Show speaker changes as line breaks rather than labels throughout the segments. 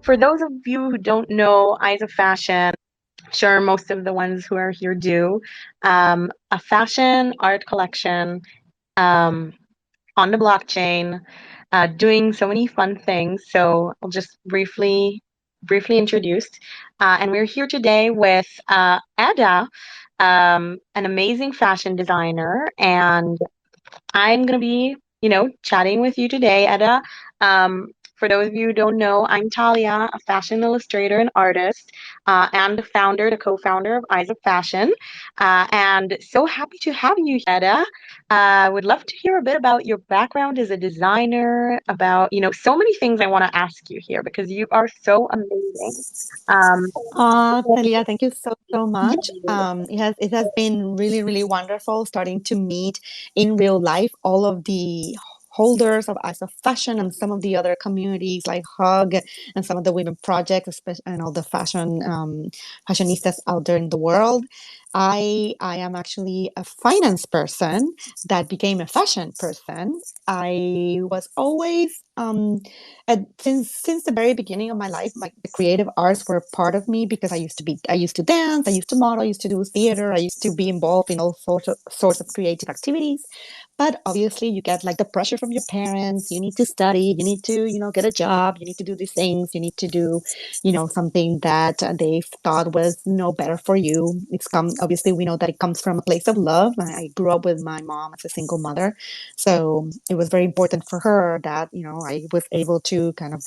for those of you who don't know Eyes of Fashion, sure most of the ones who are here do, a fashion art collection um, on the blockchain, doing so many fun things. So I'll just briefly introduce. And we're here today with Eda, an amazing fashion designer, and I'm going to be, chatting with you today, Eda. For those of you who don't know, I'm Talia, a fashion illustrator and artist, and the co-founder of Eyes of Fashion. And so happy to have you, Eda. Would love to hear a bit about your background as a designer, about, so many things I want to ask you here because you are so amazing. Um,
Talia, thank you so much. It has been really wonderful starting to meet in real life all of the holders of Eyes of Fashion and some of the other communities like Hug and some of the women projects, especially and all the fashionistas out there in the world. I am actually a finance person that became a fashion person. I was always since the very beginning of my life, like the creative arts were part of me because I used to dance, I used to model, I used to do theater, I used to be involved in all sorts of creative activities. But obviously, you get like the pressure from your parents. You need to study. You need to, get a job. You need to do these things. You need to do, something that they thought was no better for you. It's come. Obviously, we know that it comes from a place of love. I grew up with my mom as a single mother, so it was very important for her that I was able to kind of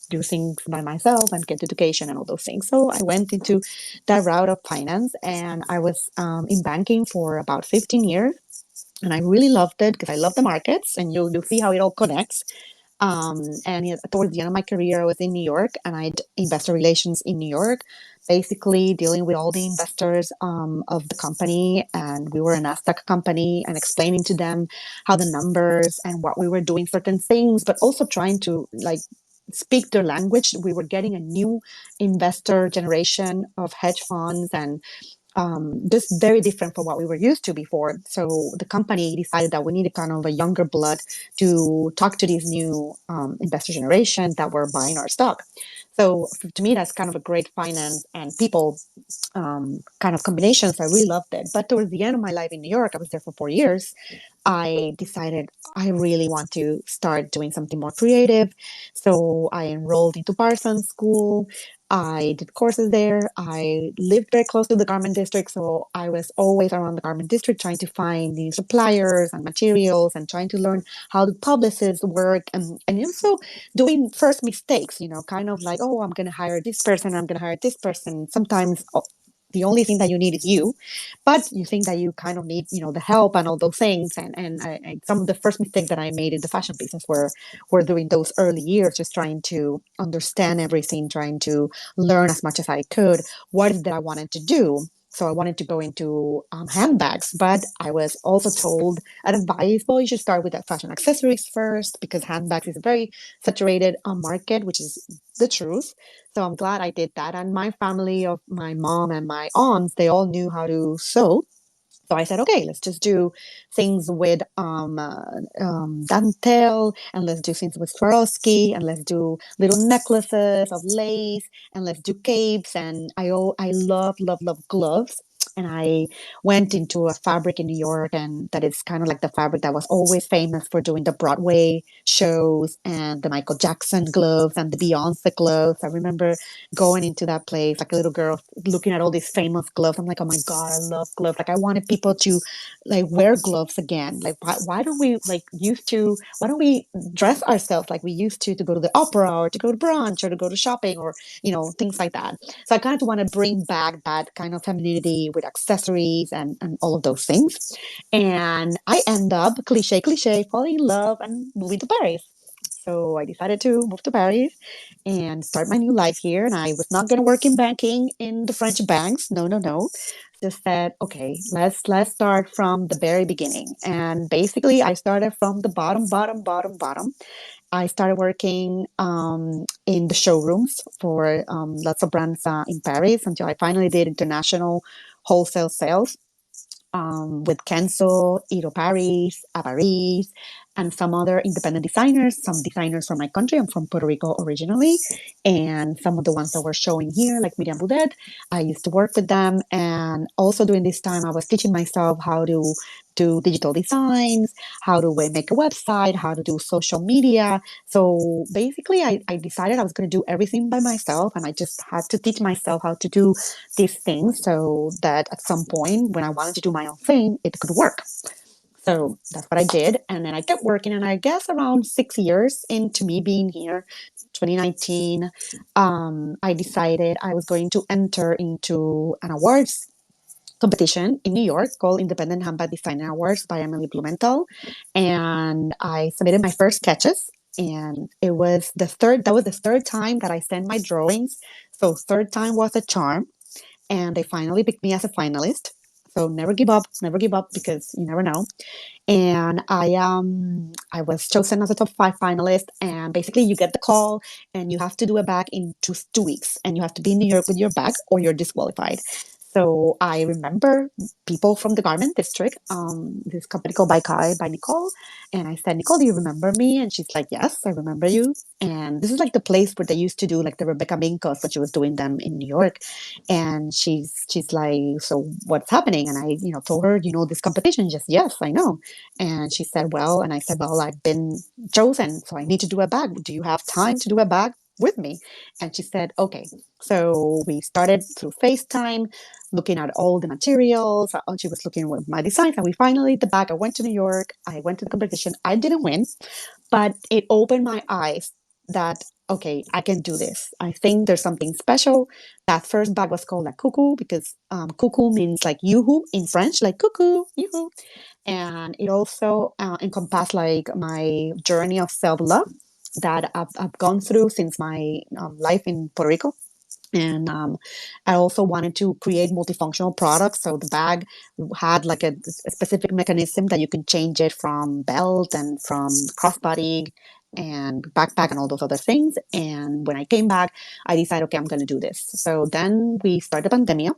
do things by myself and get education and all those things. So I went into that route of finance, and I was in banking for about 15 years, and I really loved it because I love the markets, and you'll see how it all connects. Towards the end of my career, I was in New York, and I did investor relations in New York, basically dealing with all the investors of the company. And we were a Nasdaq company, and explaining to them how the numbers and what we were doing certain things, but also trying to like speak their language. We were getting a new investor generation of hedge funds and just very different from what we were used to before. So the company decided that we needed kind of a younger blood to talk to these new investor generation that were buying our stock. So to me, that's kind of a great finance and people kind of combinations. I really loved it. But towards the end of my life in New York, I was there for 4 years. I decided I really want to start doing something more creative. So I enrolled into Parsons School. I did courses there. I lived very close to the garment district. So I was always around the garment district trying to find new suppliers and materials and trying to learn how the publicists work, and also doing first mistakes, kind of like, oh, I'm going to hire this person, I'm going to hire this person. Sometimes the only thing that you need is you, but you think that you kind of need, the help and all those things. And some of the first mistakes that I made in the fashion business were during those early years, just trying to understand everything, trying to learn as much as I could what is it that I wanted to do. So I wanted to go into handbags, but I was also told and advised, well, you should start with fashion accessories first because handbags is a very saturated market, which is the truth. So I'm glad I did that. And my family of my mom and my aunts, they all knew how to sew. So I said, okay, let's just do things with dentelle, and let's do things with Swarovski, and let's do little necklaces of lace, and let's do capes. And I love gloves. And I went into a fabric in New York, and that is kind of like the fabric that was always famous for doing the Broadway shows and the Michael Jackson gloves and the Beyonce gloves. I remember going into that place like a little girl looking at all these famous gloves. I'm like, oh my God, I love gloves. Like I wanted people to like wear gloves again. Like why don't we like used to, why don't we dress ourselves like we used to go to the opera or to go to brunch or to go to shopping or, things like that. So I kind of want to bring back that kind of femininity with accessories and all of those things. And I end up cliche, falling in love and moving to Paris. So I decided to move to Paris and start my new life here. And I was not going to work in banking in the French banks. No, no, no. Just said, okay, let's start from the very beginning. And basically, I started from the bottom. I started working in the showrooms for lots of brands in Paris until I finally did international wholesale sales with Kenzo, Eda Paris, Paris, and some other independent designers, some designers from my country. I'm from Puerto Rico originally. And some of the ones that were showing here, like Miriam Boudet, I used to work with them. And also during this time, I was teaching myself how to do digital designs, how to make a website, how to do social media. So basically, I decided I was going to do everything by myself, and I just had to teach myself how to do these things so that at some point, when I wanted to do my own thing, it could work. So that's what I did. And then I kept working. And I guess around 6 years into me being here, 2019, I decided I was going to enter into an awards competition in New York called Independent Handbag Designer Awards by Emily Blumenthal. And I submitted my first sketches. And that was the third time that I sent my drawings. So third time was a charm. And they finally picked me as a finalist. So never give up because you never know. And I was chosen as a top 5 finalist. And basically, you get the call, and you have to do a bag in 2 weeks, and you have to be in New York with your bag, or you're disqualified. So I remember people from the garment district, this company called by Kai by Nicole, and I said, Nicole, do you remember me? And she's like, yes, I remember you. And this is like the place where they used to do like the Rebecca Minkos, but she was doing them in New York. And she's like, so what's happening? And I, told her, this competition. Just yes, I know. And she said, well, and I said, well, I've been chosen, so I need to do a bag. Do you have time to do a bag with me? And she said, okay. So we started through FaceTime, looking at all the materials. She was looking with my designs, and we finally did the bag. I went to New York. I went to the competition. I didn't win, but it opened my eyes that okay, I can do this. I think there's something special. That first bag was called a cuckoo because cuckoo means like yoo-hoo in French, like cuckoo, yoo-hoo. And it also encompassed like my journey of self-love that I've gone through since my life in Puerto Rico. And I also wanted to create multifunctional products. So the bag had like a specific mechanism that you can change it from belt and from crossbody and backpack and all those other things. And when I came back, I decided, okay, I'm going to do this. So then we started the pandemic.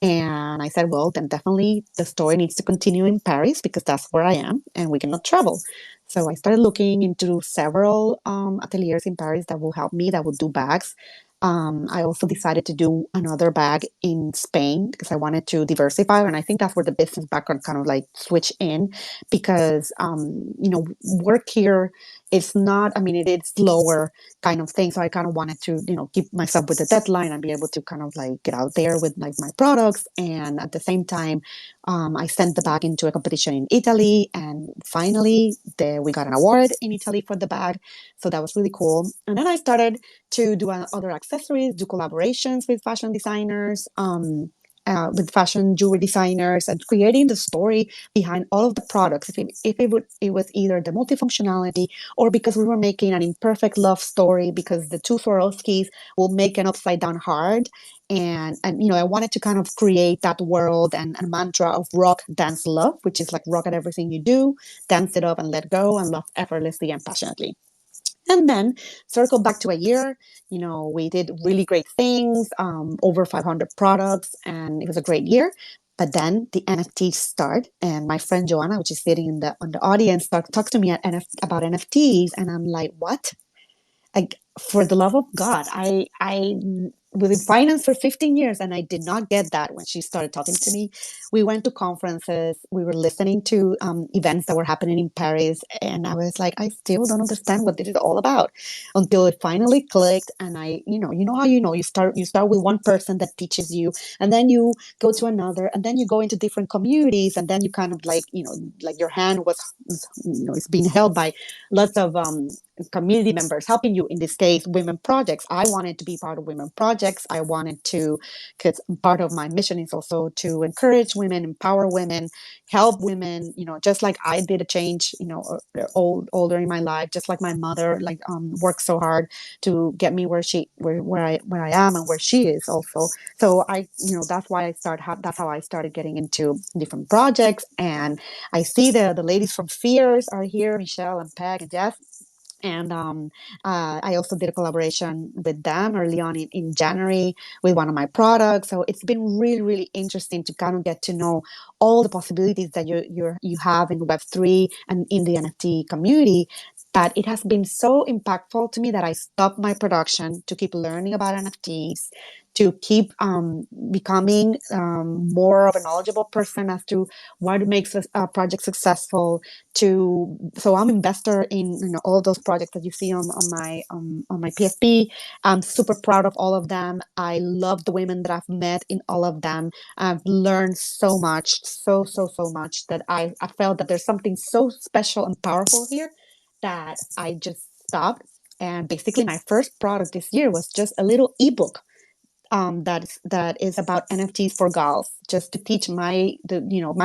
And I said, well, then definitely the story needs to continue in Paris because that's where I am and we cannot travel. So I started looking into several ateliers in Paris that will help me, that will do bags. I also decided to do another bag in Spain because I wanted to diversify. And I think that's where the business background kind of like switch in because, work here is not, I mean, it is slower kind of thing. So I kind of wanted to, keep myself with the deadline and be able to kind of like get out there with like my products. And at the same time, I sent the bag into a competition in Italy. And finally, we got an award in Italy for the bag. So that was really cool. And then I started to do other accessories, do collaborations with fashion designers. With fashion jewelry designers and creating the story behind all of the products. It was either the multifunctionality or because we were making an imperfect love story because the two Swarovskis will make an upside down heart. And I wanted to kind of create that world and a mantra of rock, dance, love, which is like rock at everything you do, dance it up and let go and love effortlessly and passionately. And then circle back to a year, we did really great things, over 500 products, and it was a great year. But then the NFTs start, and my friend Joanna, which is sitting on the audience, talks to me about NFTs, and I'm like, what? Like, for the love of God, I was in finance for 15 years and I did not get that when she started talking to me. We went to conferences, we were listening to events that were happening in Paris, and I was like, I still don't understand what this is all about until it finally clicked. And you know how you start with one person that teaches you, and then you go to another, and then you go into different communities, and then you kind of like like your hand is being held by lots of community members helping you, in this case women projects. I wanted to be part of women projects. I wanted to, because part of my mission is also to encourage women, empower women, help women, just like I did a change, older in my life, just like my mother like worked so hard to get me where I am and where she is also. So that's how I started getting into different projects. And I see the ladies from Fears are here, Michelle and Peg and Jeff, And I also did a collaboration with them early on in January with one of my products. So it's been really, really interesting to kind of get to know all the possibilities that you have in Web3 and in the NFT community. That it has been so impactful to me that I stopped my production to keep learning about NFTs, to keep becoming more of a knowledgeable person as to what makes a project successful. So I'm investor in all those projects that you see on my PSP. I'm super proud of all of them. I love the women that I've met in all of them. I've learned so much, so much that I felt that there's something so special and powerful here that I just stopped. And basically, my first product this year was just a little ebook that is about NFTs for girls, just to teach my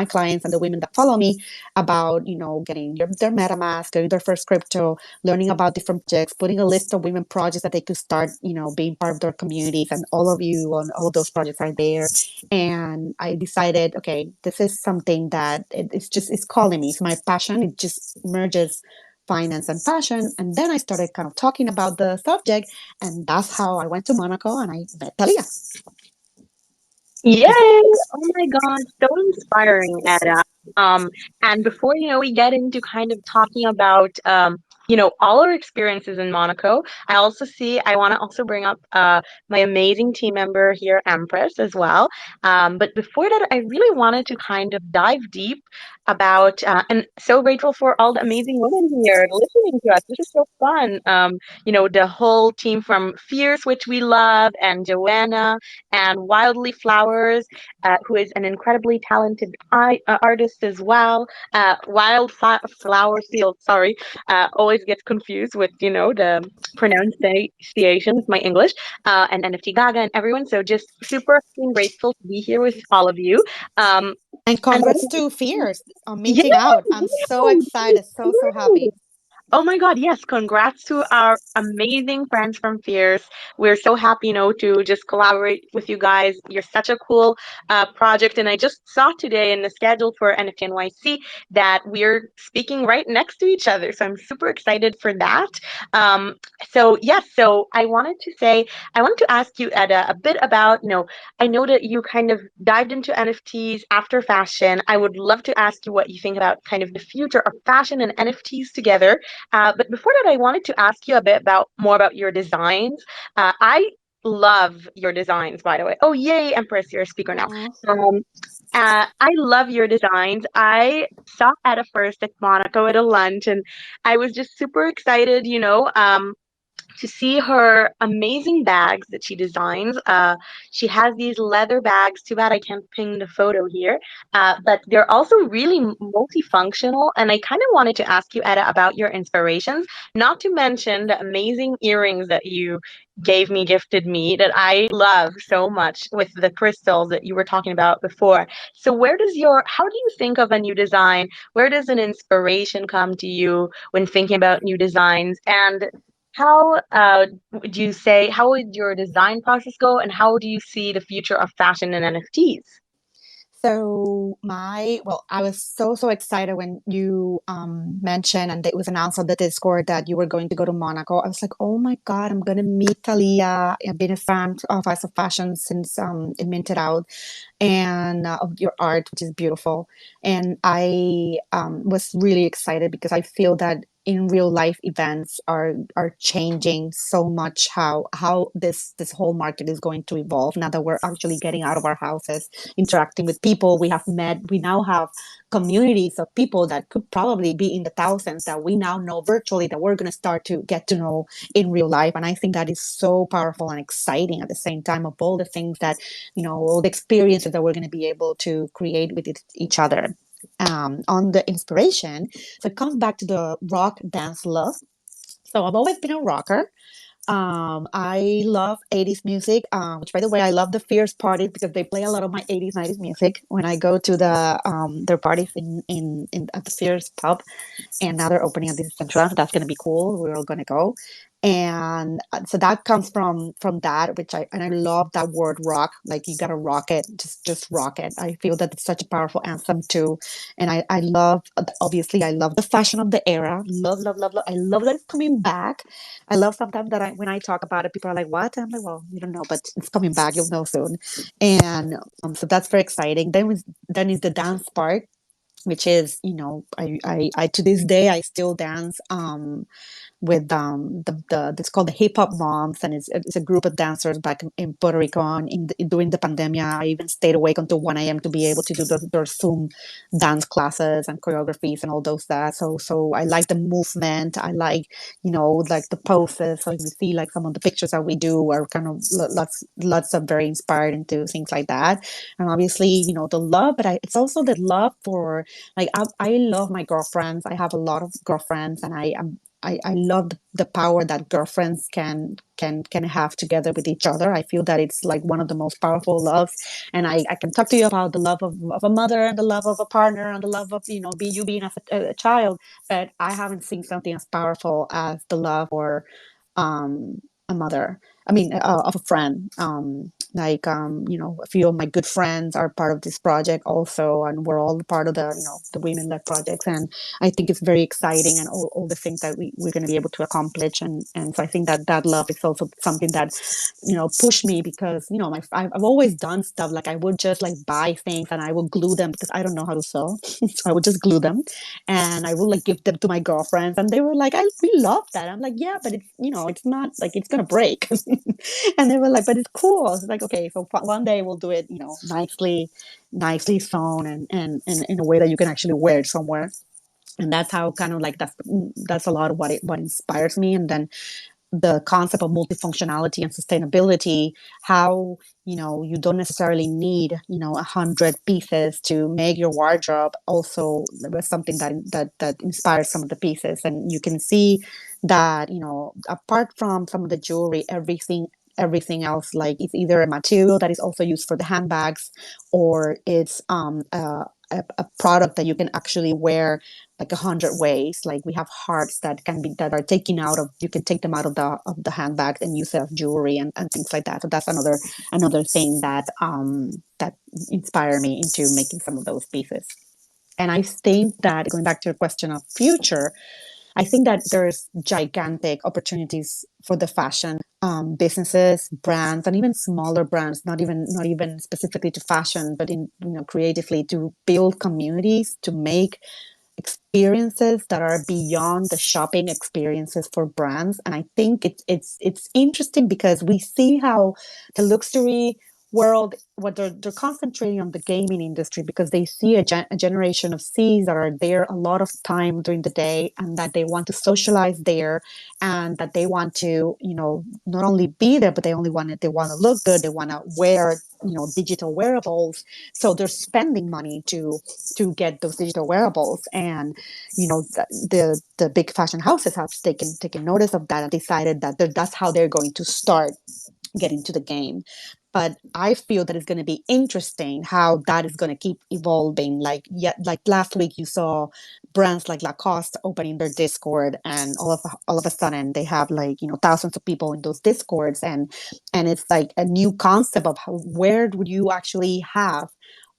clients and the women that follow me about getting their MetaMask, getting their first crypto, learning about different projects, putting a list of women projects that they could start being part of their communities, and all of you on all of those projects are there. And I decided, okay, this is something that it's calling me. It's my passion. It just merges finance and fashion. And then I started kind of talking about the subject, and that's how I went to Monaco and I met Talia.
Yay! Oh my God, so inspiring, Eda. Um, and before, we get into kind of talking about, all our experiences in Monaco, I want to also bring up my amazing team member here, Empress, as well. But before that, I really wanted to kind of dive deep about, and so grateful for all the amazing women here listening to us. This is so fun. The whole team from Fierce, which we love, and Joanna and Wildly Flowers, who is an incredibly talented artist as well. Flower Field, sorry, always gets confused with the pronunciation with my English, and NFT Gaga and everyone. So just super grateful to be here with all of you. Um,
And
and
congrats to Fierce on
yeah,
minting out. I'm so excited, so
yes.
happy.
Oh my God, yes. Congrats to our amazing friends from Fierce. We're so happy, to just collaborate with you guys. You're such a cool project. And I just saw today in the schedule for NFT NYC that we're speaking right next to each other. So I'm super excited for that. Um, so, yes, so I wanted to ask you, Eda, a bit about, I know that you kind of dived into NFTs after fashion. I would love to ask you what you think about kind of the future of fashion and NFTs together. But before that, I wanted to ask you a bit more about your designs. I love your designs, by the way. Oh, yay, Empress, you're a speaker now.
Aw.
Um, I love your designs. I saw Etta first at Monaco at a lunch, and I was just super excited, to see her amazing bags that she designs. She has these leather bags. Too bad I can't ping the photo here. But they're also really multifunctional. And I kind of wanted to ask you, Etta, about your inspirations, not to mention the amazing earrings that you gifted me, that I love so much with the crystals that you were talking about before. So how do you think of a new design? Where does an inspiration come to you when thinking about new designs? And how how would your design process go, and how do you see the future of fashion and NFTs?
I was so excited when you mentioned and it was announced on the Discord that you were going to go to Monaco. I was like, oh my God, I'm gonna meet Talia. I've been a fan of House of Fashion since it minted out, and of your art, which is beautiful. And I was really excited because I feel that in real life events are changing so much how this whole market is going to evolve now that we're actually getting out of our houses, interacting with people. We now have communities of people that could probably be in the thousands that we now know virtually, that we're going to start to get to know in real life. And I think that is so powerful and exciting at the same time, of all the things that all the experiences that we're going to be able to create with each other. On the inspiration, so it comes back to the rock dance love. So I've always been a rocker. I love 80s music, which, by the way, I love the Fierce parties because they play a lot of my 80s, 90s music when I go to their parties in at the Fierce pub. And now they're opening at this Central. That's going to be cool. We're all going to go. And so that comes from that, which I love that word rock. Like, you gotta rock it, just rock it. I feel that it's such a powerful anthem too. And I love, obviously I love the fashion of the era. Love. I love that it's coming back. I love sometimes that when I talk about it, people are like, what? I'm like, well, you don't know, but it's coming back, you'll know soon. And so that's very exciting. Then is the dance part, which is, I to this day I still dance with it's called the Hip Hop Moms, and it's a group of dancers back in Puerto Rico. And during the pandemic, I even stayed awake until 1 a.m. to be able to do their Zoom dance classes and choreographies and all those that. So I like the movement. I like, like the poses. So you see, like, some of the pictures that we do are kind of lots of very inspired into things like that. And obviously, the love, but it's also the love for, like, I love my girlfriends. I have a lot of girlfriends, and I love the power that girlfriends can have together with each other. I feel that it's like one of the most powerful loves. And I can talk to you about the love of a mother, and the love of a partner, and the love of, you being as a child. But I haven't seen something as powerful as the love for a mother. I mean, of a friend. Like, a few of my good friends are part of this project also, and we're all part of the women-led projects. And I think it's very exciting, and all the things that we're going to be able to accomplish. And so I think that love is also something that, pushed me, because, I've always done stuff. Like, I would just like buy things and I would glue them, because I don't know how to sew. So I would just glue them, and I would like give them to my girlfriends, and they were like, we love that. I'm like, yeah, but it's not like it's going to break. And they were like, but it's cool. It's like, okay, so one day we'll do it, nicely sewn, and in a way that you can actually wear it somewhere. And that's how, kind of like, that's a lot of what inspires me. And then the concept of multifunctionality and sustainability, how, you don't necessarily need, 100 pieces to make your wardrobe. Also, was something that inspires some of the pieces. And you can see that, apart from some of the jewelry, everything else, like, it's either a material that is also used for the handbags, or it's a product that you can actually wear like 100 ways. Like, we have hearts that are taken out of, you can take them out of the handbag and use it as jewelry, and things like that. So that's another thing that inspired me into making some of those pieces. And I think that, going back to your question of future, I think that there's gigantic opportunities for the fashion businesses, brands, and even smaller brands, not even specifically to fashion, but in, creatively, to build communities, to make experiences that are beyond the shopping experiences for brands. And I think it's interesting, because we see how the luxury world, what they're concentrating on the gaming industry, because they see a generation of Cs that are there a lot of time during the day, and that they want to socialize there, and that they want to, not only be there, but they want to look good, they want to wear, digital wearables. So they're spending money to get those digital wearables. And, the big fashion houses have taken notice of that, and decided that that's how they're going to start get into the game. But I feel that it's going to be interesting how that is going to keep evolving. Like, yeah, like last week you saw brands like Lacoste opening their Discord, and all of a sudden they have, like, thousands of people in those Discords. And it's like a new concept of where would you actually have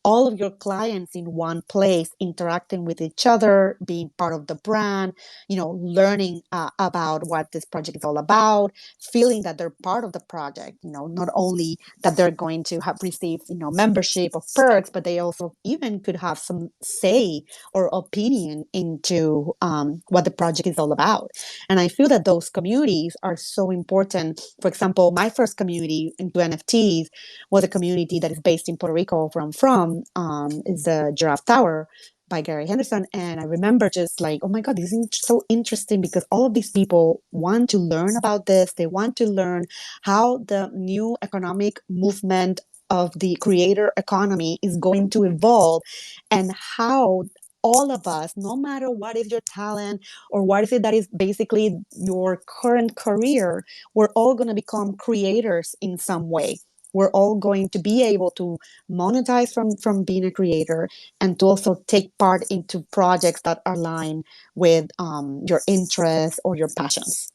all of your clients in one place, interacting with each other, being part of the brand, learning about what this project is all about, feeling that they're part of the project, not only that they're going to have received, membership of perks, but they also even could have some say or opinion into what the project is all about. And I feel that those communities are so important. For example, my first community into NFTs was a community that is based in Puerto Rico, where I'm from, is the Giraffe Tower by Gary Henderson. And I remember just like, oh my God, this is so interesting, because all of these people want to learn about this. They want to learn how the new economic movement of the creator economy is going to evolve, and how all of us, no matter what is your talent or what is it that is basically your current career, we're all going to become creators in some way. We're all going to be able to monetize from being a creator, and to also take part into projects that align with your interests or your passions.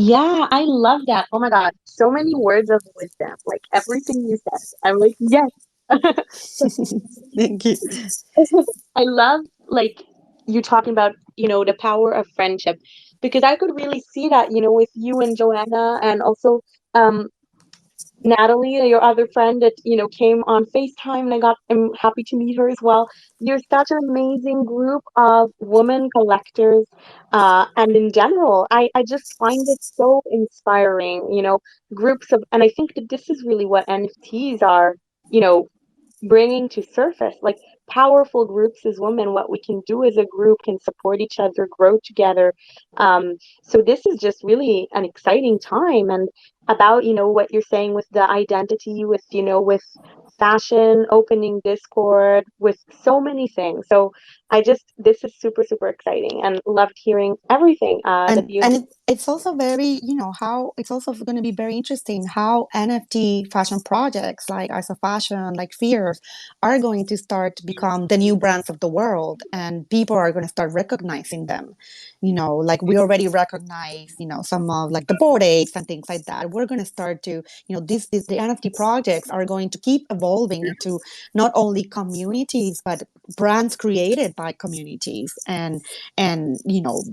Yeah, I love that. Oh my God, so many words of wisdom. Like everything you said. I'm like, yes.
Thank you.
I love like you talking about, the power of friendship because I could really see that, with you and Joanna and also um Natalie, your other friend that, came on FaceTime and I'm happy to meet her as well. You're such an amazing group of women collectors. And in general, I just find it so inspiring, groups of, and I think that this is really what NFTs are, you know, bringing to surface like powerful groups as women, what we can do as a group can support each other, grow together. So this is just really an exciting time, and about what you're saying with the identity, with with fashion, opening discord, with so many things. So I just, this is super super exciting and loved hearing everything that you.
And it's also very, how it's also going to be very interesting how NFT fashion projects like Isa Fashion, like Fears, are going to start to become the new brands of the world, and people are going to start recognizing them. Like we already recognize, some of like the board apes and things like that. We're going to start to, the NFT projects are going to keep evolving into not only communities but brands created by communities. And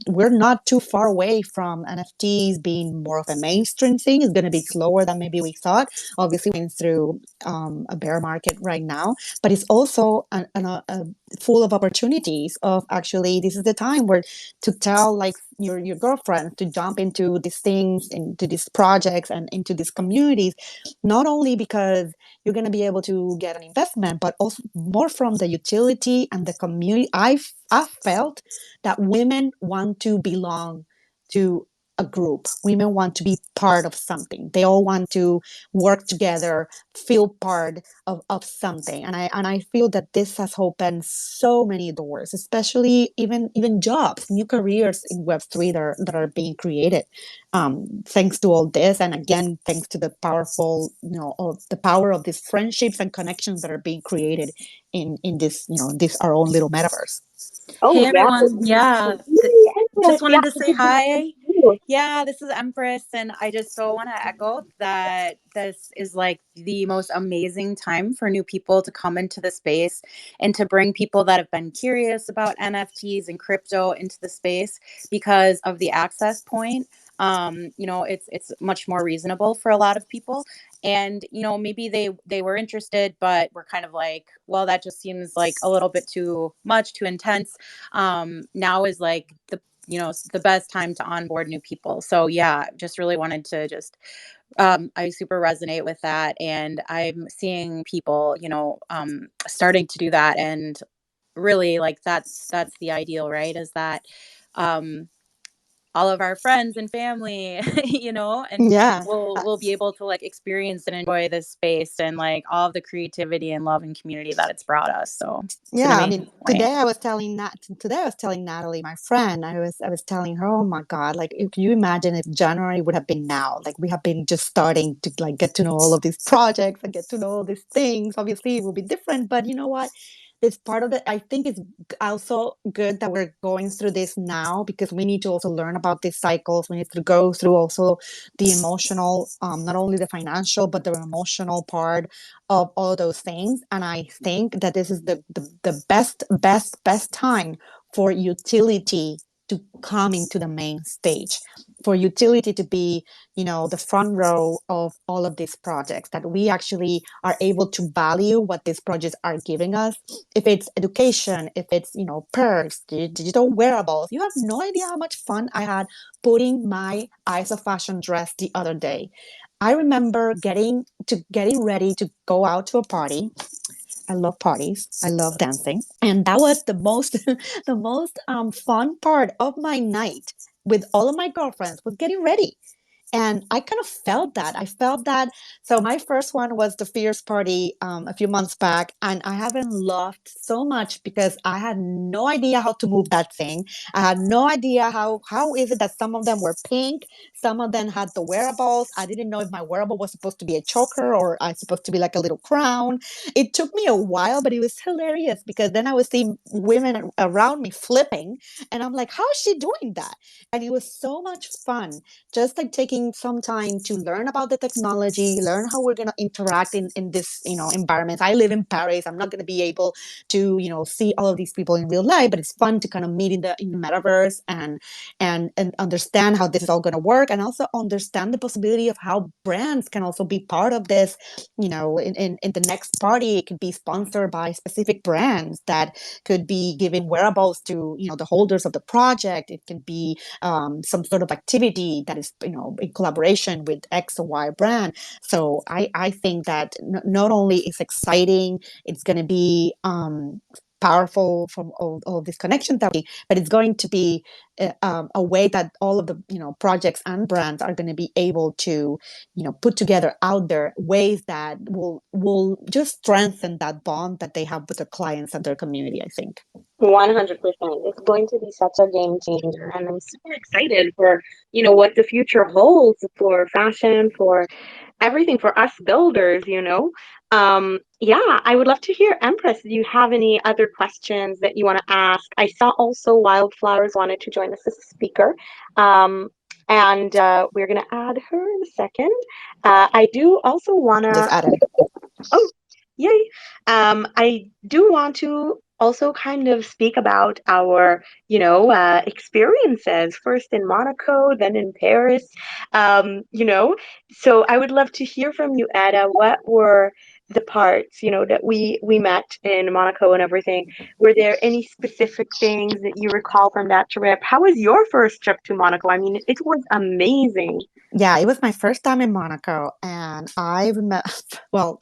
we're not too far away from NFTs being more of a mainstream thing. It's going to be slower than maybe we thought. Obviously, we're going through a bear market right now, but it's also full of opportunities. Of actually, this is the time where to tell like your girlfriend to jump into these things, into these projects, and into these communities, not only because you're going to be able to get an investment, but also more from the utility and the community. I've felt that women want to belong to a group. Women want to be part of something. They all want to work together, feel part of something. And I feel that this has opened so many doors, especially even jobs, new careers in Web3 that are being created. Thanks to all this, and again, thanks to the powerful, of the power of these friendships and connections that are being created in this, this our own little metaverse.
Oh
Hey
yeah.
everyone, yeah,
Yay,
just
Empress. Yeah,
wanted to
I
say
could do that
hi.
too.
Yeah, this is Empress, and I just so want to echo that this is like the most amazing time for new people to come into the space and to bring people that have been curious about NFTs and crypto into the space because of the access point. It's much more reasonable for a lot of people, and maybe they were interested, but were kind of like, well, that just seems like a little bit too much, too intense. Now is like the best time to onboard new people. So yeah, just really wanted to just I super resonate with that, and I'm seeing people starting to do that, and really like that's the ideal, right? Is that um all of our friends and family, and
Yeah.
we'll be able to like experience and enjoy this space and like all of the creativity and love and community that it's brought us. So it's an
Yeah, I
amazing
mean,
point.
today I was telling Natalie, my friend, I was telling her, oh my God, like if you imagine if January would have been now, like we have been just starting to like get to know all of these projects and get to know all these things. Obviously, it will be different, but you know what? This part of it, I think, is also good that we're going through this now because we need to also learn about these cycles. We need to go through also the emotional, not only the financial, but the emotional part of all those things. And I think that this is the best time for utility to come into the main stage, for utility to be, the front row of all of these projects, that we actually are able to value what these projects are giving us. If it's education, if it's, perks, digital wearables, you have no idea how much fun I had putting my Eyes of Fashion dress the other day. I remember getting ready to go out to a party. I love parties. I love dancing, and that was the most the most fun part of my night with all of my girlfriends was getting ready. And I kind of felt that. I felt that. So my first one was the Fierce Party a few months back, and I haven't loved so much because I had no idea how to move that thing. I had no idea how is it that some of them were pink, some of them had the wearables. I didn't know if my wearable was supposed to be a choker or I supposed to be like a little crown. It took me a while, but it was hilarious because then I was seeing women around me flipping, and I'm like, how is she doing that? And it was so much fun, just like taking some time to learn about the technology, learn how we're going to interact in this, environment. I live in Paris. I'm not going to be able to, see all of these people in real life, but it's fun to kind of meet in the metaverse and understand how this is all going to work, and also understand the possibility of how brands can also be part of this. In the next party, it could be sponsored by specific brands that could be giving wearables to, the holders of the project. It can be some sort of activity that is, in collaboration with X or Y brand. So I think that not only is exciting, it's going to be powerful from all this connection that but it's going to be a way that all of the projects and brands are going to be able to put together out there ways that will just strengthen that bond that they have with their clients and their community, I think.
100%. It's going to be such a game changer, and I'm super excited for, what the future holds for fashion, for everything, for us builders. Yeah, I would love to hear, Empress, do you have any other questions that you want to ask? I saw also Wildflowers wanted to join us as a speaker. And we're going to add her in a second. I do also want
Just
to,
add it.
oh, yay. I do want to also kind of speak about our, experiences, first in Monaco, then in Paris. So I would love to hear from you, Eda. What were the parts, that we met in Monaco and everything? Were there any specific things that you recall from that trip? How was your first trip to Monaco? I mean, it was amazing.
Yeah, it was my first time in Monaco, and I remember, well,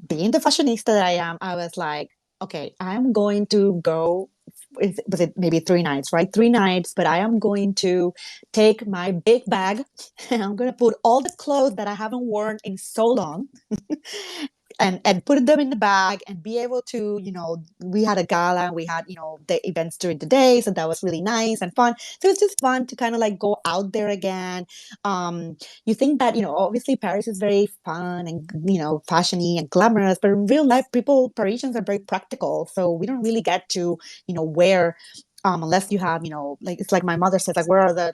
being the fashionista that I am, I was like, okay, I'm going to go. Was it maybe 3 nights, right? 3 nights, but I am going to take my big bag and I'm going to put all the clothes that I haven't worn in so long and put them in the bag and be able to, we had a gala and we had, the events during the day. So that was really nice and fun. So it's just fun to kind of like go out there again. You think that, obviously Paris is very fun and, fashiony and glamorous, but in real life, Parisians are very practical. So we don't really get to, wear unless you have, like, it's like my mother says, like, where are the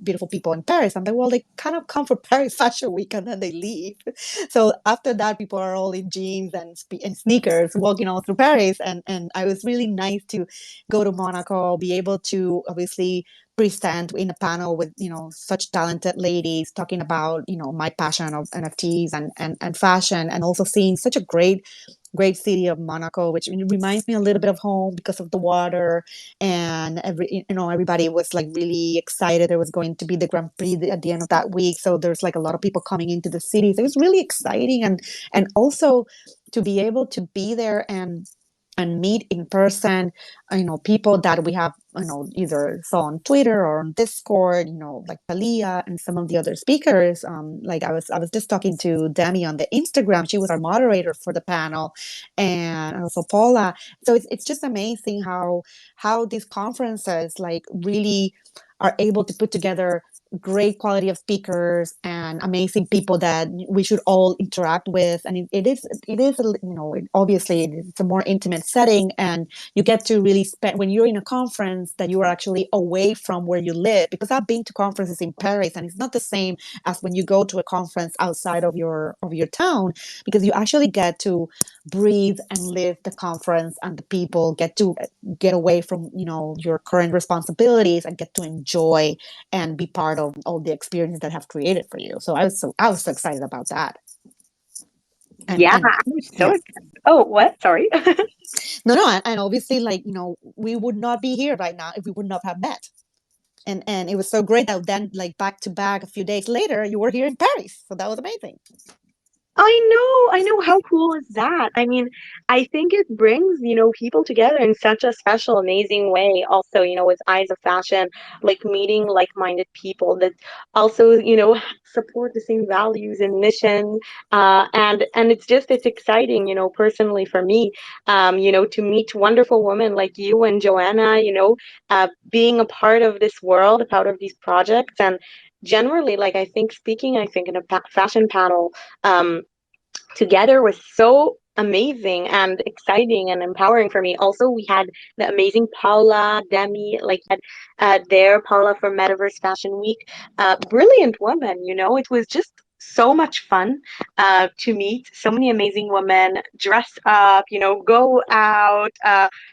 beautiful people in Paris? I'm like, well, they kind of come for Paris Fashion Week and then they leave. So after that, people are all in jeans and sneakers walking all through Paris. And I was really nice to go to Monaco, be able to obviously present in a panel with, such talented ladies talking about, my passion of NFTs and fashion, and also seeing such a great city of Monaco, which reminds me a little bit of home because of the water. And everybody was like really excited. There was going to be the Grand Prix at the end of that week, so there's like a lot of people coming into the city. So it was really exciting, and also to be able to be there and meet in person, people that we have, either saw on Twitter or on Discord, like Talia and some of the other speakers. Like I was just talking to Demi on the Instagram. She was our moderator for the panel, and also Paula. So it's just amazing how these conferences like really are able to put together great quality of speakers and amazing people that we should all interact with. And it is obviously it's a more intimate setting, and you get to really spend when you're in a conference that you are actually away from where you live, because I've been to conferences in Paris and it's not the same as when you go to a conference outside of your town, because you actually get to breathe and live the conference, and the people get to get away from your current responsibilities and get to enjoy and be part of all the experiences that have created for you. So I was so excited about that.
Yeah,
And
I was so
yeah,
excited. Oh, what? Sorry.
no, and obviously, like, we would not be here right now if we would not have met. And it was so great that then, like, back to back, a few days later, you were here in Paris. So that was amazing.
I know. How cool is that? I mean, I think it brings, people together in such a special, amazing way. Also, with Eyes of Fashion, like meeting like-minded people that also, support the same values and mission. And it's exciting, personally for me, to meet wonderful women like you and Joanna, being a part of this world, a part of these projects, and generally, like I think in a fashion panel. Together was so amazing and exciting and empowering for me. Also, we had the amazing Paula Demi, there, Paula from Metaverse Fashion Week. Brilliant woman, it was just so much fun to meet so many amazing women, dress up, go out,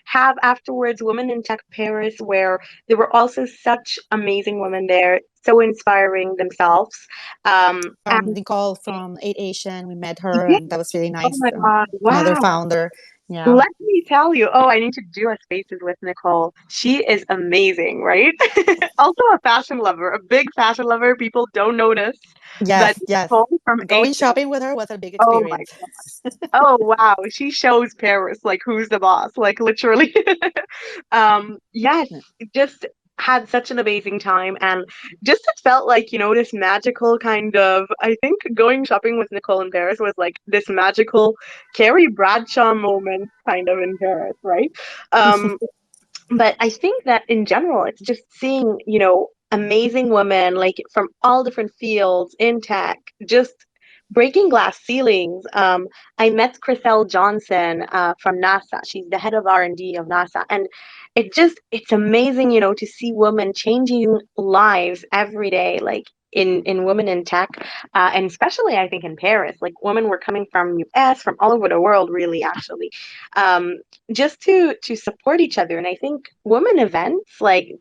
have afterwards Women in Tech Paris, where there were also such amazing women there, so inspiring themselves. And
Nicole from 8Asian, we met her, and that was really
oh
nice.
my God.
Another
Wow.
founder. Yeah.
Let me tell you. Oh, I need to do a spaces with Nicole. She is amazing, right? Also a fashion lover, a big fashion lover. People don't notice, but
Yes, yes.
Nicole from
Going
eight.
shopping with her was a big
Oh my
experience.
God. Oh wow. She shows Paris like who's the boss, like literally. Yes, just had such an amazing time, and just it felt like, this magical kind of, I think going shopping with Nicole in Paris was like this magical Carrie Bradshaw moment kind of in Paris, right? Um, but I think that in general, it's just seeing, amazing women like from all different fields in tech, just breaking glass ceilings. I met Chriselle Johnson from NASA. She's the head of R&D of NASA, and it's amazing, to see women changing lives every day, like in women in tech, and especially I think in Paris, like women were coming from US, from all over the world, really, actually. Um, just to support each other. And I think women events, like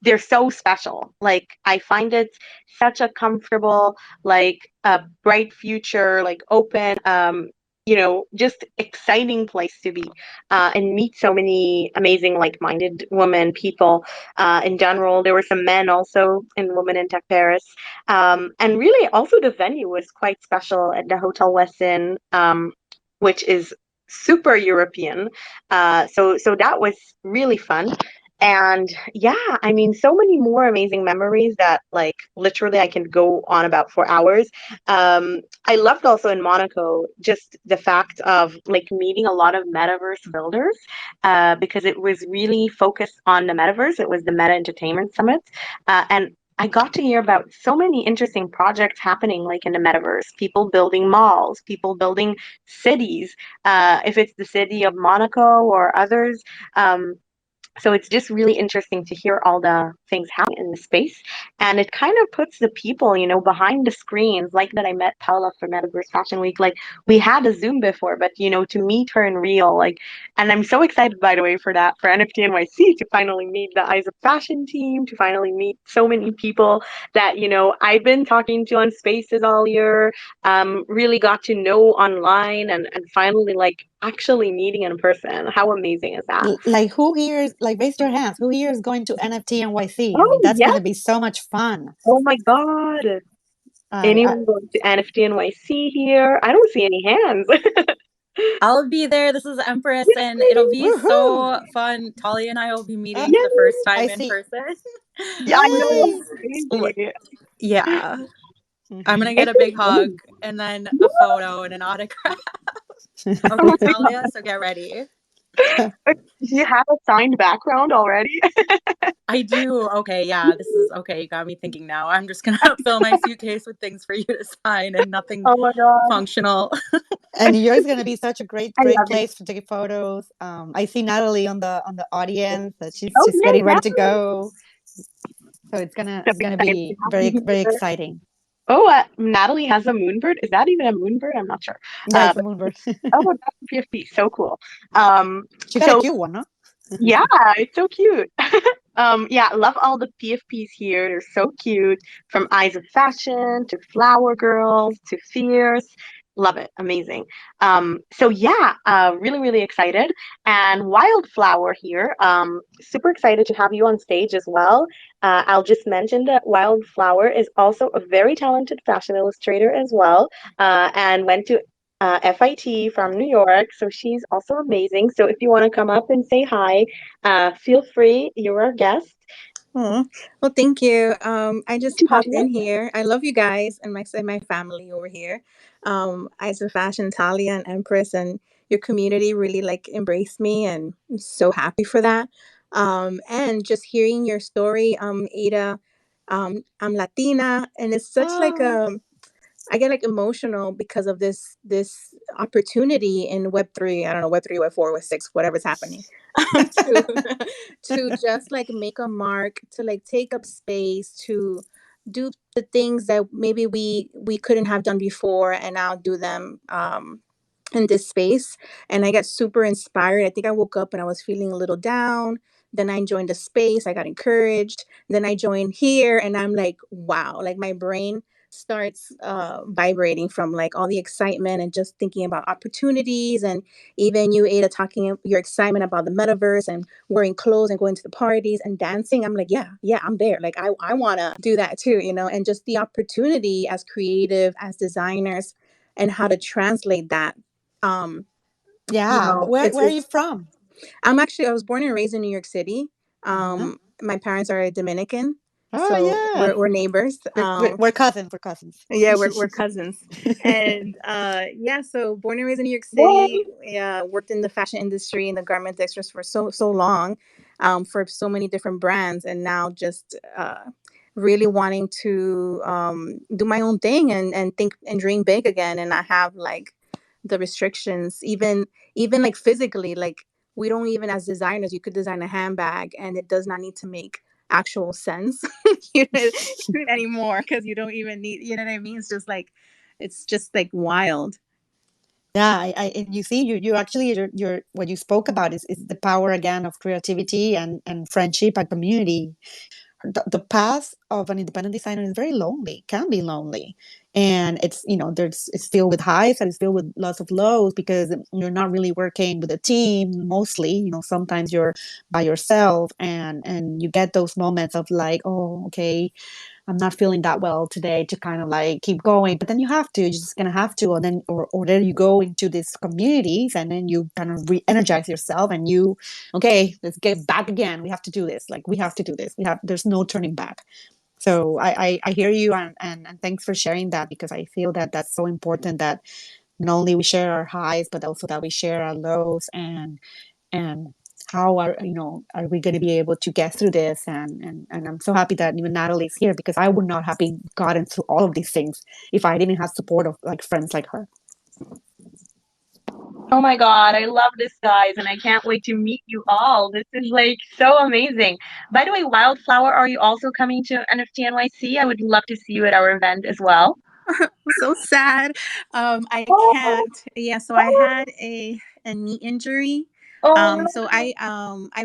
they're so special. Like I find it such a comfortable, like a bright future, like open, just exciting place to be, and meet so many amazing like-minded women, people. In general, there were some men also in Women in Tech Paris, and really also the venue was quite special at the Hotel Westin, which is super European. So that was really fun. And yeah, I mean, so many more amazing memories that like literally I can go on about for hours. I loved also in Monaco just the fact of like meeting a lot of metaverse builders, because it was really focused on the metaverse. It was the Meta Entertainment Summit. And I got to hear about so many interesting projects happening like in the metaverse, people building malls, people building cities, if it's the city of Monaco or others. Um, so it's just really interesting to hear all the things happening in the space. And it kind of puts the people, behind the screens, like that I met Paula for Metaverse Fashion Week. Like we had a Zoom before, but to meet her in real, like, and I'm so excited, by the way, for that, for NFT NYC to finally meet the Eyes of Fashion team, to finally meet so many people that, I've been talking to on spaces all year, really got to know online, and finally like actually meeting in person. How amazing is that?
Like who here is like raise your hands? Who here is going to NFT NYC? I mean,
Oh,
that's
yeah.
going to be so much fun.
Oh my God.
I
Anyone going to NFT NYC here? I don't see any hands.
I'll be there. This is Empress, and it'll
Yay!
be
woohoo!
so fun. Talia and I will be
Uh,
meeting for the first
Yay!
time
I
in
see.
person.
Yeah, I know.
Yay!
Crazy.
Yeah. I'm gonna get
It's
a big hug
amazing.
and then a
Woo!
photo and an autograph.
Oh
Okay,
my
Talia, so get ready.
God. Do you have a signed background already?
I do. Okay, yeah, this is okay. You got me thinking now. I'm just gonna fill my suitcase with things for you to sign and nothing
Oh my God.
functional.
And New York is going to be such a great,
I
great
love it.
place to take photos. I see Natalie on the audience. That
Oh,
she's
yeah,
getting
yeah.
ready to go. So
So
it's gonna
excited to
be
have
very,
you
very
here.
exciting.
Oh, Natalie has a moonbird. Is that even a moonbird? I'm not sure.
Yeah, it's a
But
moonbird.
oh, that's a PFP. So cool. Um,
She got a
so
cute one, no?
yeah, it's so cute. Yeah, I love all the PFPs here. They're so cute. From Eyes of Fashion to Flower Girls to Fierce. Love it. Amazing. So yeah, really, really excited. And Wildflower here. Super excited to have you on stage as well. I'll just mention that Wildflower is also a very talented fashion illustrator as well, and went to FIT from New York. So she's also amazing. So if you want to come up and say hi, feel free. You're our guest.
Oh, well, thank you. I just
To have
popped in
you.
here. I love you guys and my family over here. As a fashion Talia and Empress, and your community really like embraced me, and I'm so happy for that. And just hearing your story, Ada, I'm Latina, and it's such like
Oh,
I get like emotional because of this opportunity in Web3. I don't know, Web3, Web4, Web6, whatever's happening, to to just like make a mark, to like take up space, to do the things that maybe we couldn't have done before, and now do them in this space. And I got super inspired. I think I woke up and I was feeling a little down. Then I joined the space. I got encouraged. Then I joined here, and I'm like, wow! Like my brain starts vibrating from like all the excitement and just thinking about opportunities, and even you, Ada, talking your excitement about the metaverse and wearing clothes and going to the parties and dancing. I'm like, yeah, I'm there. Like I want to do that too, you know. And just the opportunity as creative, as designers, and how to translate that. um you
yeah.
know,
Where are you from?
I was born and raised in New York City.
Uh-huh.
My parents are Dominican,
Oh,
so
yeah.
we're neighbors.
We're cousins. We're cousins.
Yeah, we're cousins. And yeah, so born and raised in New York City.
Yay.
Yeah, worked in the fashion industry and the garment extras for so long, for so many different brands, and now just really wanting to do my own thing, and think and dream big again, and not have like the restrictions, even like physically. Like we don't, even as designers, you could design a handbag and it does not need to make actual sense you know, anymore, because you don't even need, you know what I mean? It's just like wild.
Yeah, and you see, you actually, what you spoke about is the power again of creativity and friendship and community. The path of an independent designer is very lonely, can be lonely, and it's filled with highs and it's filled with lots of lows because you're not really working with a team mostly. Sometimes you're by yourself, and you get those moments of like, oh, okay, I'm not feeling that well today, to kind of like keep going. But then you're just gonna have to, or then you go into these communities, and then you kind of re-energize yourself, and okay, let's get back again. We have to do this. Like we have to do this. There's no turning back. So I hear you, and thanks for sharing that, because I feel that that's so important, that not only we share our highs, but also that we share our lows, and how are we going to be able to get through this, and I'm so happy that even Natalie's here, because I would not have been gotten through all of these things if I didn't have support of like friends like her.
Oh my God, I love this, guys, and I can't wait to meet you all. This is like so amazing. By the way, Wildflower, are you also coming to NFT NYC? I would love to see you at our event as well.
I'm so sad. I
Oh,
can't. Yeah, so I had a knee injury.
oh
So I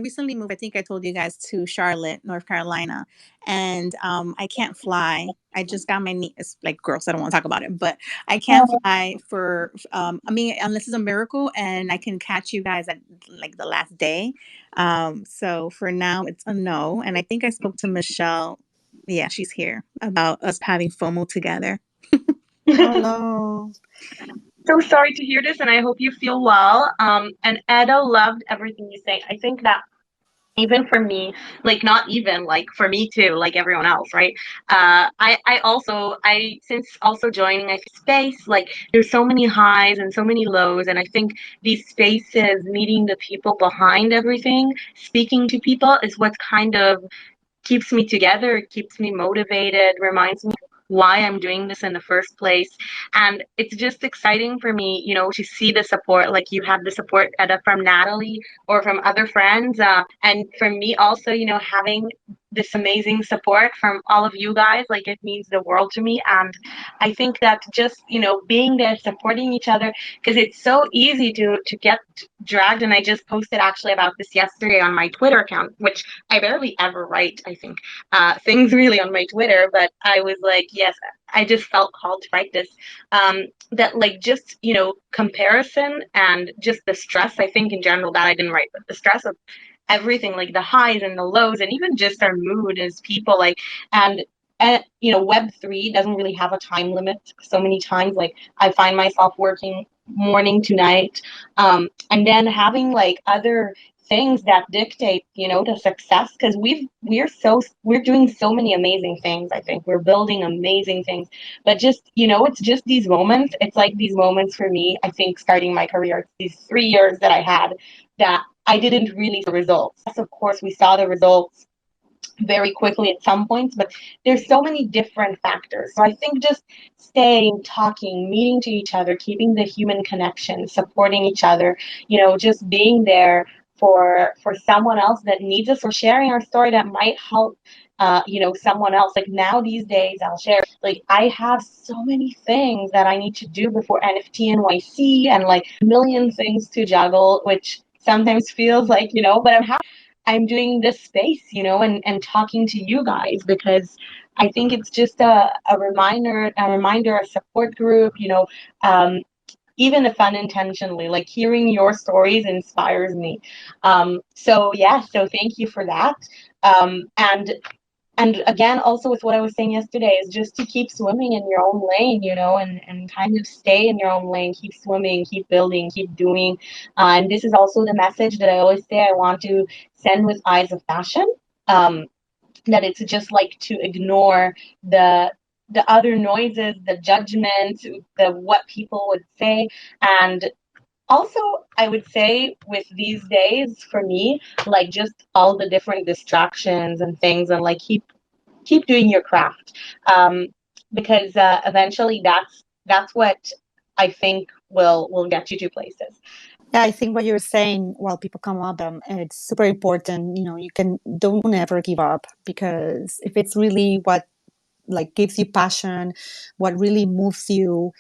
recently moved. I think I told you guys, to Charlotte, North Carolina, and I can't fly. I just got my knee. It's like gross. I don't want to talk about it, but I can't
no.
fly for. I mean, unless it's a miracle, and I can catch you guys at like the last day. So for now, it's a no. And I think I spoke to Michelle. Yeah, she's here, about us having FOMO together.
Oh no.
So sorry to hear this, and I hope you feel well. And Eda loved everything you say. I think that even for me, like not even like for me too, like everyone else, right? I since also joining a space, like there's so many highs and so many lows, and I think these spaces, meeting the people behind everything, speaking to people, is what kind of keeps me together, keeps me motivated, reminds me why I'm doing this in the first place. And it's just exciting for me, to see the support, like you have the support from Natalie or from other friends. And for me also, having this amazing support from all of you guys. Like, it means the world to me. And I think that just, being there, supporting each other, because it's so easy to get dragged. And I just posted actually about this yesterday on my Twitter account, which I barely ever write, I think, things really on my Twitter. But I was like, yes, I just felt called to write this. That like just, comparison and just the stress, I think in general, that I didn't write, but the stress of everything, like the highs and the lows, and even just our mood as people, like, and Web3 doesn't really have a time limit. So many times, like, I find myself working morning to night, and then having like other things that dictate, the success, because we're doing so many amazing things. I think we're building amazing things, but just, it's just these moments. It's like these moments for me, I think, starting my career, these 3 years that I had, that I didn't really see the results. Yes, of course, we saw the results very quickly at some points, but there's so many different factors. So I think just staying, talking, meeting to each other, keeping the human connection, supporting each other, just being there for someone else that needs us, or sharing our story that might help someone else. Like, now these days I'll share, like, I have so many things that I need to do before NFT NYC, and like a million things to juggle, which sometimes feels like, but I'm doing this space, and talking to you guys, because I think it's just a reminder, a support group, um, even if unintentionally, like, hearing your stories inspires me. So yeah, so thank you for that. And again, also with what I was saying yesterday, is just to keep swimming in your own lane, and kind of stay in your own lane, keep swimming, keep building, keep doing. And this is also the message that I always say I want to send with Eyes of Fashion, that it's just like to ignore the other noises, the judgment, the what people would say. And also, I would say with these days, for me, like, just all the different distractions and things, and like keep doing your craft, because eventually that's what I think will get you to places.
Yeah, I think what you're saying while people come up, it's super important. You can don't ever give up, because if it's really what like gives you passion, what really moves you,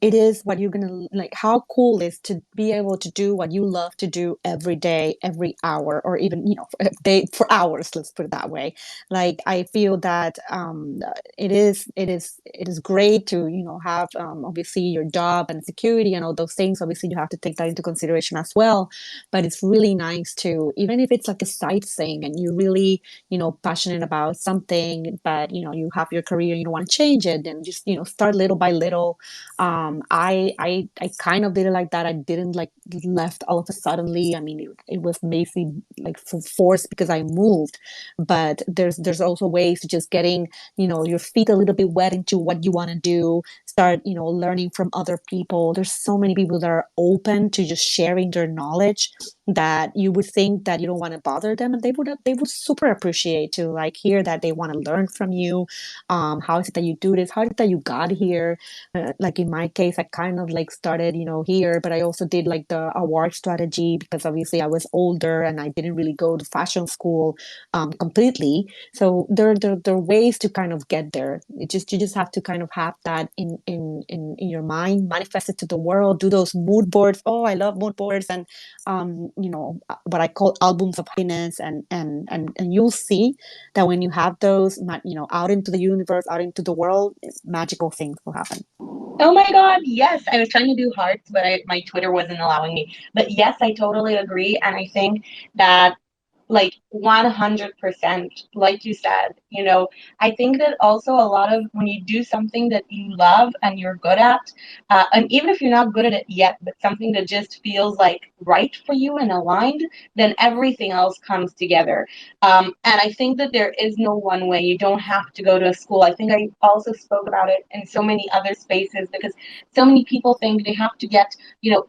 it is what you're gonna like. How cool is to be able to do what you love to do every day, every hour, or even for hours. Let's put it that way. Like, I feel that it is great to have obviously your job and security and all those things. Obviously, you have to take that into consideration as well. But it's really nice to, even if it's like a side thing and you really passionate about something, but you have your career, you don't want to change it, and just start little by little. I kind of did it like that. I didn't like left all of a suddenly. I mean, it was basically like forced because I moved. But there's also ways to just getting your feet a little bit wet into what you want to do. Start learning from other people. There's so many people that are open to just sharing their knowledge, that you would think that you don't want to bother them, and they would super appreciate to like hear that they want to learn from you. How is it that you do this? How is it that you got here? Like in my case, I kind of like started here, but I also did like the award strategy, because obviously I was older and I didn't really go to fashion school completely. So there are ways to kind of get there. You just have to kind of have that in your mind, manifest it to the world, do those mood boards. Oh, I love mood boards. And what I call albums of happiness, and you'll see that when you have those, out into the universe, out into the world, magical things will happen.
Oh my God, yes. I was trying to do hearts, but my Twitter wasn't allowing me. But yes, I totally agree. And I think that, like, 100%, like you said, I think that also a lot of when you do something that you love and you're good at, and even if you're not good at it yet, but something that just feels like right for you and aligned, then everything else comes together. And I think that there is no one way. You don't have to go to a school. I think I also spoke about it in so many other spaces, because so many people think they have to get,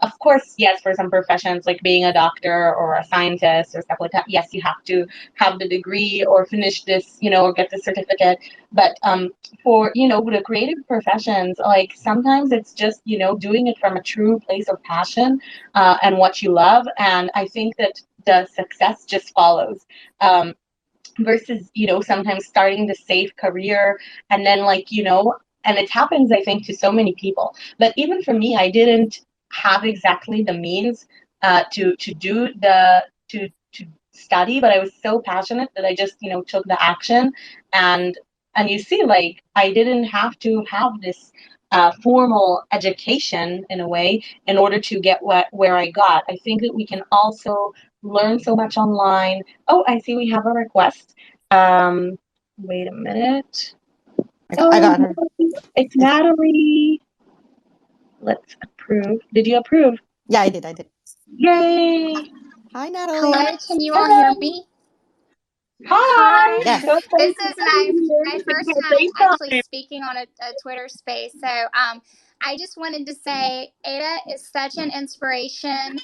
of course, yes, for some professions, like being a doctor or a scientist or stuff like that, yes, you have to have the degree or finish this, or get the certificate. But for, the creative professions, like, sometimes it's just, doing it from a true place of passion, and what you love. And I think that the success just follows. versus, sometimes starting the safe career and then and it happens, I think, to so many people. But even for me, I didn't have exactly the means to do to study, but I was so passionate that I just, took the action. And you see, like, I didn't have to have this formal education in a way in order to get where I got. I think that we can also learn so much online. Oh, I see we have a request. Wait a minute.
I
Oh,
got her.
it's Natalie. Let's approve. Did you approve?
Yeah, I did.
Yay!
Hi, Natalie.
Hello, can you all hear
Hello.
me?
Hi.
Hi.
Yes.
So excited
This
to
is
have you
my
here. Thanks
first
for
time actually
FaceTime.
speaking on a Twitter space. So I just wanted to say Ada is such an inspiration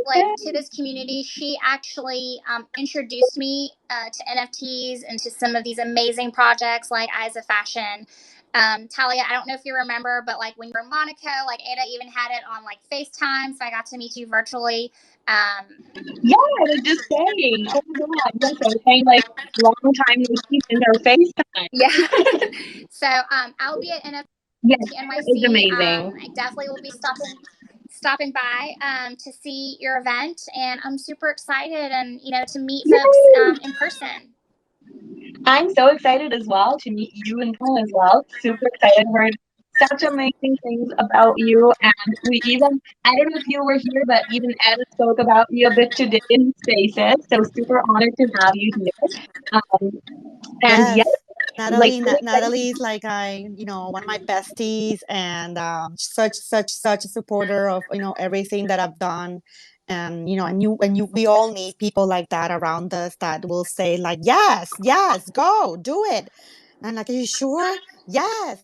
like to this community. She actually introduced me to NFTs and to some of these amazing projects like Eyes of Fashion. Talia, I don't know if you remember, but like when you were in Monaco, like Ada even had it on like FaceTime. So I got to meet you virtually.
Yeah, I was just saying. Oh my God. Yes, I was saying like long time no see since our FaceTime.
Yeah. So I'll be at
Yes,
NFT
that is
NYC.
amazing.
I definitely will be stopping by to see your event, and I'm super excited and to meet folks
Yay!
in person.
I'm so excited as well to meet you and Paul as well. Super excited. Heard such amazing things about you. And we even, I don't know if you were here, but even Ed spoke about you a bit today in Spaces. So super honored to have you here. Um, and
Yes.
yes, like,
Natalie is like one of my besties, and such a supporter of everything that I've done. And we all need people like that around us that will say like, yes, go do it. And like, are you sure? Yes.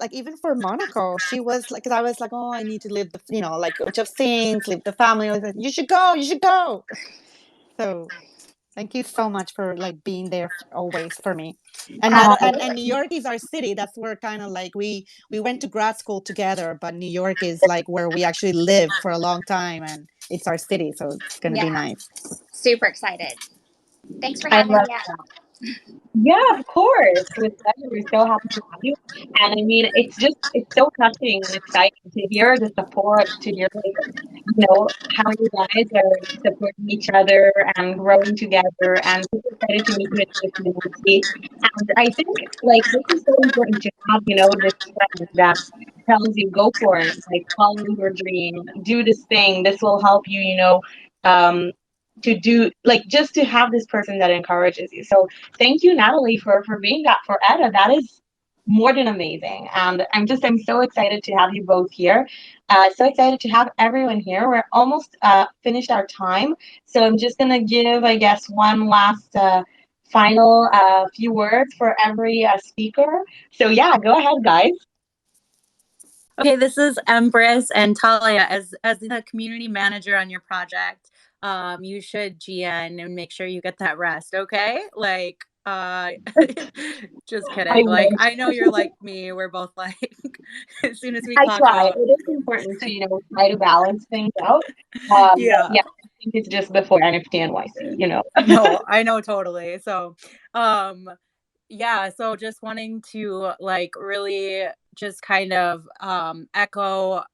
Like even for Monaco, she was like, because I was like, oh, I need to leave the, like a bunch of things, leave the family. I was like, you should go. So thank you so much for like being there always for me. And
uh,
and New York is our city. That's where kind of like we went to grad school together, but New York is like where we actually lived for a long time, and it's our city, so it's gonna be
Yeah,
nice.
super excited. Thanks for
I
having
love
me up.
that. Yeah, of course. With pleasure. We're so happy to have you. And I mean, it's so touching and exciting to hear the support, to hear like, how you guys are supporting each other and growing together. And super excited to meet you at the community. And I think like this is so important to have, this friend that tells you go for it, like follow your dream, do this thing. This will help you, to do like just to have this person that encourages you. So thank you, Natalie, for being that for Eda. That is more than amazing. And I'm so excited to have you both here. So excited to have everyone here. We're almost finished our time. So I'm just gonna give, I guess, one last final few words for every speaker. So yeah, go ahead, guys.
Okay, this is Empress and Talia. As the community manager on your project, you should GN and make sure you get that rest. Okay, like just
I
kidding. Like
wish.
I know you're like me. We're both like as soon as we
I
clock
try.
out.
It is important to, try to balance things out. But
Yeah.
yeah, I think it's just before NFT NYC.
No, I know totally. So, um, yeah, so just wanting to like really just kind of echo,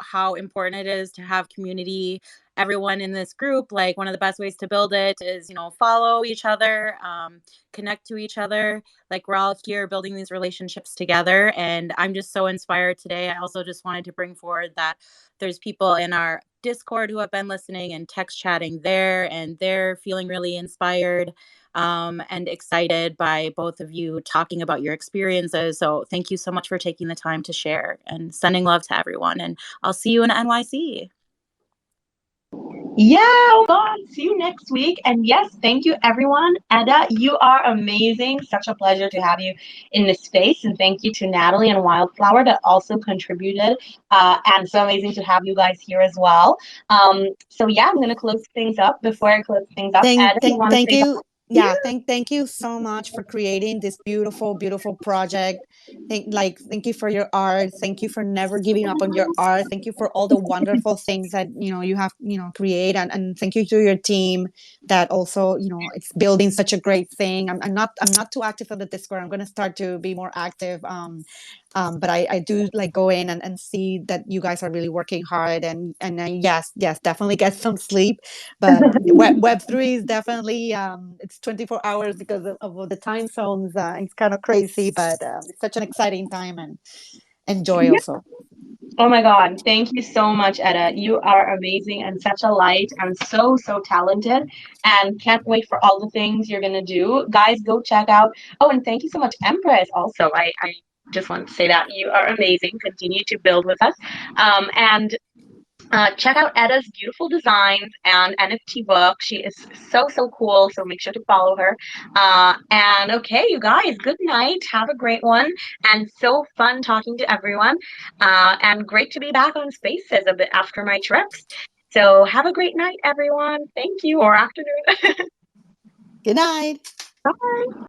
how important it is to have community. Everyone in this group, like one of the best ways to build it is, follow each other, connect to each other. Like we're all here building these relationships together. And I'm just so inspired today. I also just wanted to bring forward that there's people in our Discord who have been listening and text chatting there, and they're feeling really inspired and excited by both of you talking about your experiences. So thank you so much for taking the time to share, and sending love to everyone. And I'll see you in NYC.
Yeah, oh God, see you next week. And yes, thank you, everyone. Eda, you are amazing. Such a pleasure to have you in this space. And thank you to Natalie and Wildflower that also contributed. And so amazing to have you guys here as well. So yeah, I'm going to close things up. Before I close things up, Eda, you want to
Thank
say
you. yeah, thank you so much for creating this beautiful project. Thank you for your art. Thank you for never giving up on your art. Thank you for all the wonderful things that you have create, and thank you to your team that also it's building such a great thing. I'm not too active on the Discord. I'm going to start to be more active. But I do like go in and see that you guys are really working hard, and yes, definitely get some sleep. But Web3 is definitely it's 24 hours because of the time zones. It's kind of crazy, but it's such an exciting time and enjoy also.
Oh my God. Thank you so much, Eda. You are amazing and such a light and so, so talented. And can't wait for all the things you're going to do. Guys, go check out. Oh, and thank you so much, Empress. Also, I just want to say that you are amazing. Continue to build with us. And check out Eda's beautiful designs and NFT book. She is so, so cool. So make sure to follow her. And okay, you guys, good night. Have a great one. And so fun talking to everyone. And great to be back on Spaces a bit after my trips. So have a great night, everyone. Thank you, or afternoon.
Good night.
Bye.